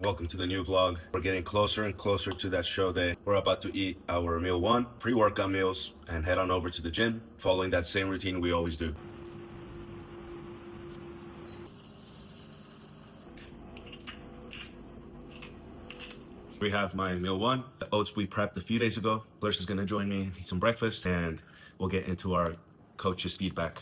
Welcome to the new vlog. We're getting closer and closer to that show day. We're about to eat our meal 1, pre-workout meals, and head on over to the gym, following that same routine we always do. We have my meal 1, the oats we prepped a few days ago. Clarissa is gonna join me, eat some breakfast, and we'll get into our coach's feedback.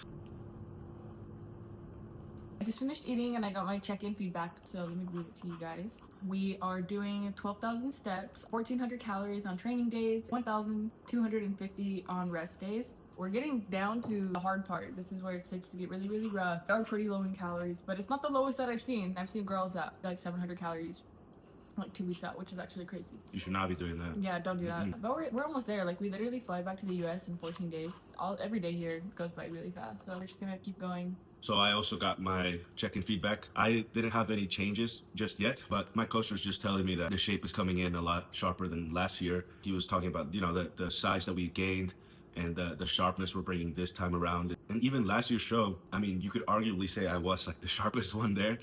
I just finished eating and I got my check-in feedback, so let me read it to you guys. We are doing 12,000 steps, 1,400 calories on training days, 1,250 on rest days. We're getting down to the hard part. This is where it starts to get really, really rough. They are pretty low in calories, but it's not the lowest that I've seen. I've seen girls at like 700 calories like 2 weeks out, which is actually crazy. You should not be doing that. Yeah, don't do that. But we're almost there. Like, we literally fly back to the US in 14 days. Every day here goes by really fast, so we're just gonna keep going. So I also got my check-in feedback. I didn't have any changes just yet, but my coach was just telling me that the shape is coming in a lot sharper than last year. He was talking about, you know, the size that we gained and the sharpness we're bringing this time around. And even last year's show, I mean, you could arguably say I was like the sharpest one there,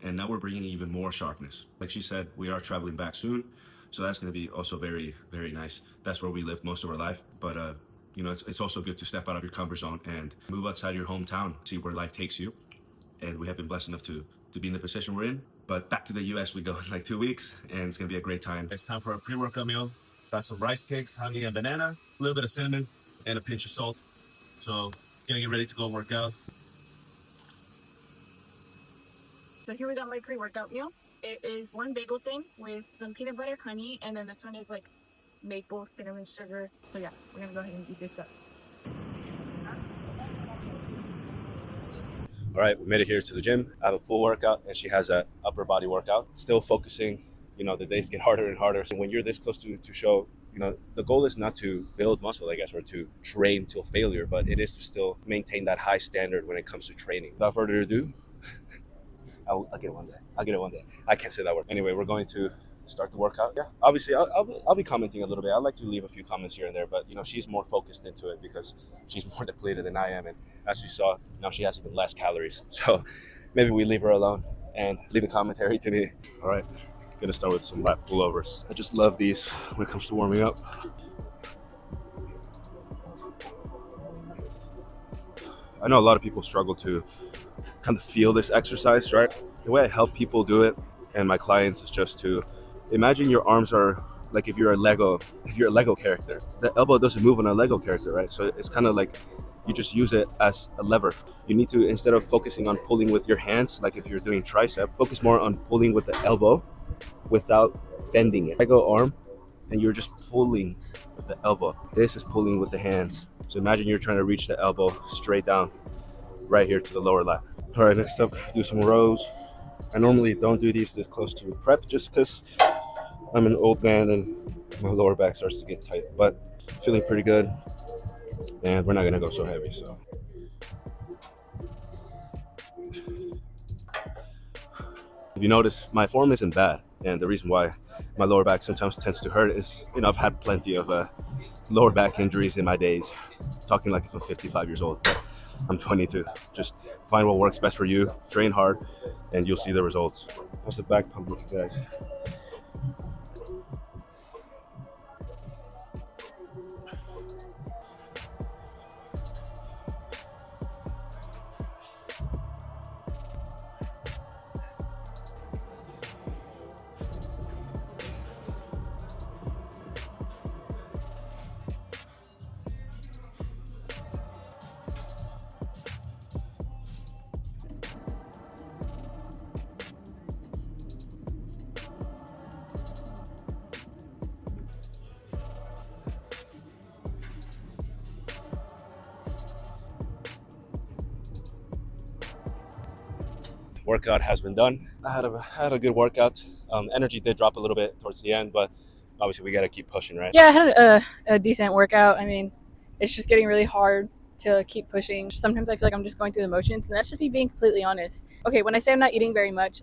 and now we're bringing even more sharpness. Like she said, we are traveling back soon, so that's going to be also very, very nice. That's where we live most of our life, but you know, it's also good to step out of your comfort zone and move outside your hometown, see where life takes you. And we have been blessed enough to be in the position we're in. But back to the US we go in like 2 weeks, and it's gonna be a great time. It's time for a pre-workout meal. Got some rice cakes, honey and banana, a little bit of cinnamon, and a pinch of salt. So gonna get ready to go work out. So here we got my pre-workout meal. It is one bagel thing with some peanut butter, honey, and then this one is like maple cinnamon sugar. So yeah, we're gonna go ahead and eat this up. All right, we made it here to the gym. I have a full workout, and she has a upper body workout. Still focusing, you know, the days get harder and harder. So when you're this close to show, you know, the goal is not to build muscle, I guess, or to train till failure, but it is to still maintain that high standard when it comes to training. Without further ado, I'll get it one day. I'll get it one day. I can't say that word. Anyway, we're going to start the workout. Yeah, obviously I'll be commenting a little bit. I like to leave a few comments here and there, but you know, she's more focused into it because she's more depleted than I am, and as you saw, now she has even less calories. So maybe we leave her alone and leave the commentary to me. All right, gonna start with some lat pullovers. I just love these when it comes to warming up. I know a lot of people struggle to kind of feel this exercise, right? The way I help people do it and my clients is just to imagine your arms are like if you're a Lego character. The elbow doesn't move on a Lego character, right? So it's kind of like you just use it as a lever. You need to, instead of focusing on pulling with your hands, like if you're doing tricep, focus more on pulling with the elbow without bending it. Lego arm, and you're just pulling with the elbow. This is pulling with the hands. So imagine you're trying to reach the elbow straight down right here to the lower lat. All right, next up, do some rows. I normally don't do these this close to prep just because I'm an old man and my lower back starts to get tight, but feeling pretty good, and we're not gonna go so heavy. So if you notice, my form isn't bad, and the reason why my lower back sometimes tends to hurt is, you know, I've had plenty of lower back injuries in my days, talking like if I'm 55 years old, but I'm 22. Just find what works best for you, train hard, and you'll see the results. How's the back pump looking, guys? Workout has been done. I had a good workout. Energy did drop a little bit towards the end, but obviously we got to keep pushing, right? Yeah, I had a decent workout. I mean, it's just getting really hard to keep pushing. Sometimes I feel like I'm just going through the motions, and that's just me being completely honest. Okay, when I say I'm not eating very much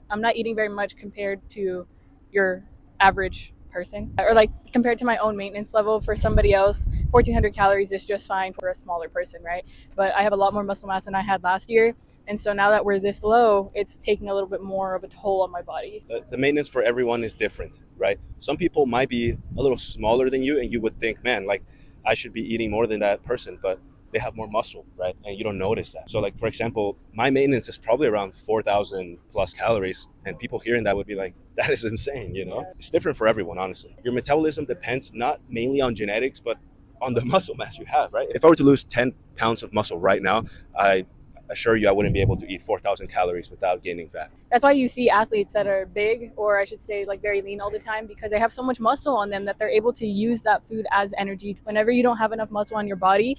compared to your average person, or like compared to my own maintenance level for somebody else, 1400 calories is just fine for a smaller person, right? But I have a lot more muscle mass than I had last year, and so now that we're this low, it's taking a little bit more of a toll on my body. The maintenance for everyone is different, right? Some people might be a little smaller than you, and you would think, man, like I should be eating more than that person, but they have more muscle, right? And you don't notice that. So like, for example, my maintenance is probably around 4,000 plus calories, and people hearing that would be like, that is insane, you know? It's different for everyone, honestly. Your metabolism depends not mainly on genetics, but on the muscle mass you have, right? If I were to lose 10 pounds of muscle right now, I assure you I wouldn't be able to eat 4,000 calories without gaining fat. That's why you see athletes that are big, or I should say like very lean all the time, because they have so much muscle on them that they're able to use that food as energy. Whenever you don't have enough muscle on your body,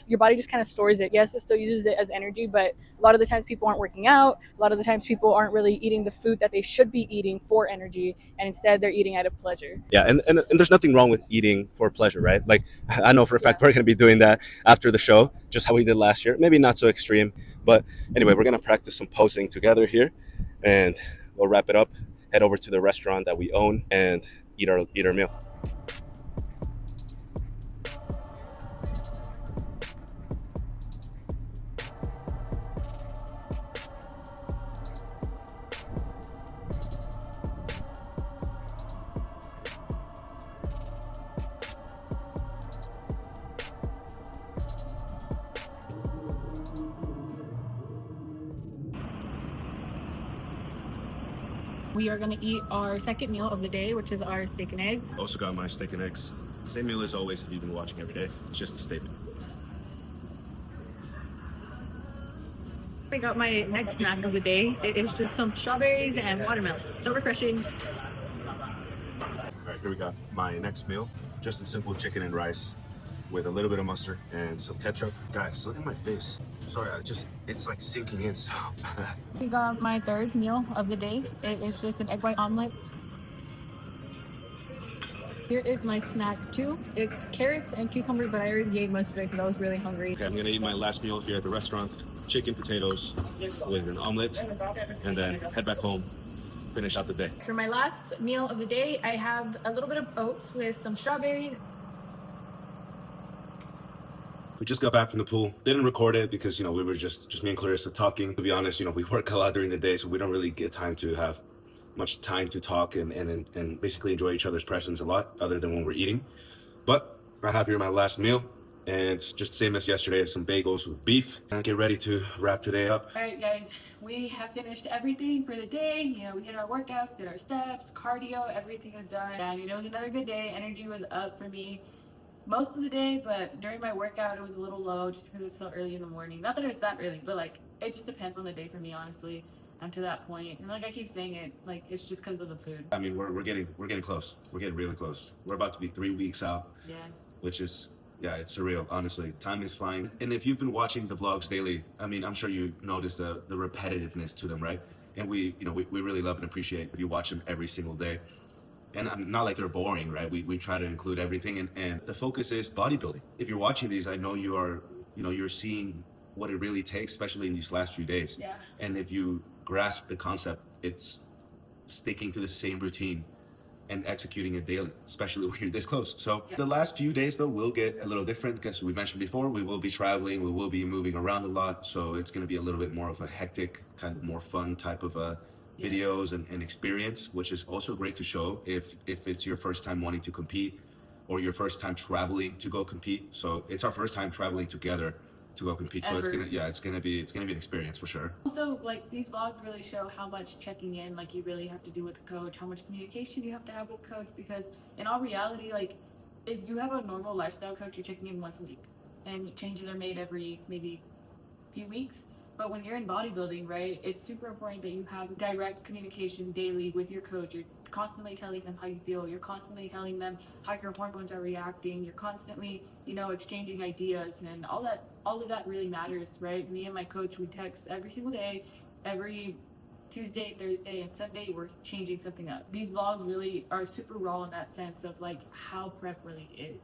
your body just kind of stores it. Yes, it still uses it as energy, but a lot of the times people aren't working out. A lot of the times people aren't really eating the food that they should be eating for energy, and instead they're eating out of pleasure. Yeah, and there's nothing wrong with eating for pleasure, right? Like, I know for a fact we're going to be doing that after the show, just how we did last year. Maybe not so extreme, but anyway, we're going to practice some posing together here, and we'll wrap it up, head over to the restaurant that we own, and eat our meal. We are gonna eat our second meal of the day, which is our steak and eggs. Also got my steak and eggs. Same meal as always if you've been watching every day. It's just a statement. I got my next snack of the day. It is just some strawberries and watermelon. So refreshing. All right, here we got my next meal. Just a simple chicken and rice with a little bit of mustard and some ketchup. Guys, look at my face. Sorry, it's like sinking in so bad. We got my third meal of the day. It is just an egg white omelet. Here is my snack too. It's carrots and cucumber, but I already ate most of it because I was really hungry. Okay, I'm gonna eat my last meal here at the restaurant. Chicken, potatoes with an omelet, and then head back home, finish out the day. For my last meal of the day, I have a little bit of oats with some strawberries. We just got back from the pool. Didn't record it because, we were just me and Clarissa talking. To be honest, we work a lot during the day, so we don't really get time to have much time to talk and basically enjoy each other's presence a lot, other than when we're eating. But I have here my last meal, and it's just the same as yesterday, some bagels with beef. And I get ready to wrap today up. All right, guys, we have finished everything for the day. We did our workouts, did our steps, cardio, everything is done. And it was another good day. Energy was up for me most of the day, but during my workout it was a little low just because it's so early in the morning. Not that it's that early, but like it just depends on the day for me, honestly. I'm to that point, and like I keep saying it, like it's just because of the food. I mean, we're getting close. We're getting really close. We're about to be 3 weeks out. Yeah. Which is, yeah, it's surreal. Honestly, time is flying. And if you've been watching the vlogs daily, I mean, I'm sure you notice the repetitiveness to them, right? And we really love and appreciate if you watch them every single day. And not like they're boring, right? We try to include everything, and the focus is bodybuilding. If you're watching these, I know you're seeing what it really takes, especially in these last few days. Yeah. And if you grasp the concept, it's sticking to the same routine and executing it daily, especially when you're this close. So the last few days though will get a little different because we mentioned before, we will be traveling, we will be moving around a lot. So it's going to be a little bit more of a hectic, kind of more fun type of videos and experience, which is also great to show if it's your first time wanting to compete or your first time traveling to go compete. So it's our first time traveling together to go compete. So it's gonna be an experience for sure. Also, like these vlogs really show how much checking in like you really have to do with the coach, how much communication you have to have with the coach, because in all reality, like if you have a normal lifestyle coach, you're checking in once a week and changes are made every maybe few weeks. But when you're in bodybuilding, right, it's super important that you have direct communication daily with your coach. You're constantly telling them how you feel. You're constantly telling them how your hormones are reacting. You're constantly, exchanging ideas, and all of that really matters, right? Me and my coach, we text every single day, every Tuesday, Thursday, and Sunday, we're changing something up. These vlogs really are super raw in that sense of like how prep really is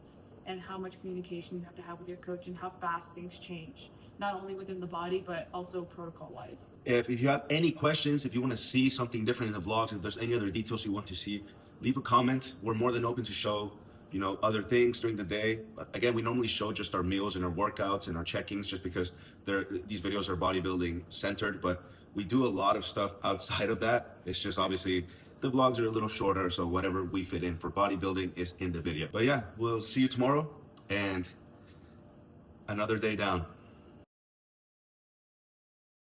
and how much communication you have to have with your coach and how fast things change. Not only within the body, but also protocol-wise. If you have any questions, if you want to see something different in the vlogs, if there's any other details you want to see, leave a comment. We're more than open to show, you know, other things during the day. But again, we normally show just our meals and our workouts and our check-ins, just because these videos are bodybuilding centered, but we do a lot of stuff outside of that. It's just obviously the vlogs are a little shorter, so whatever we fit in for bodybuilding is in the video. But yeah, we'll see you tomorrow and another day down.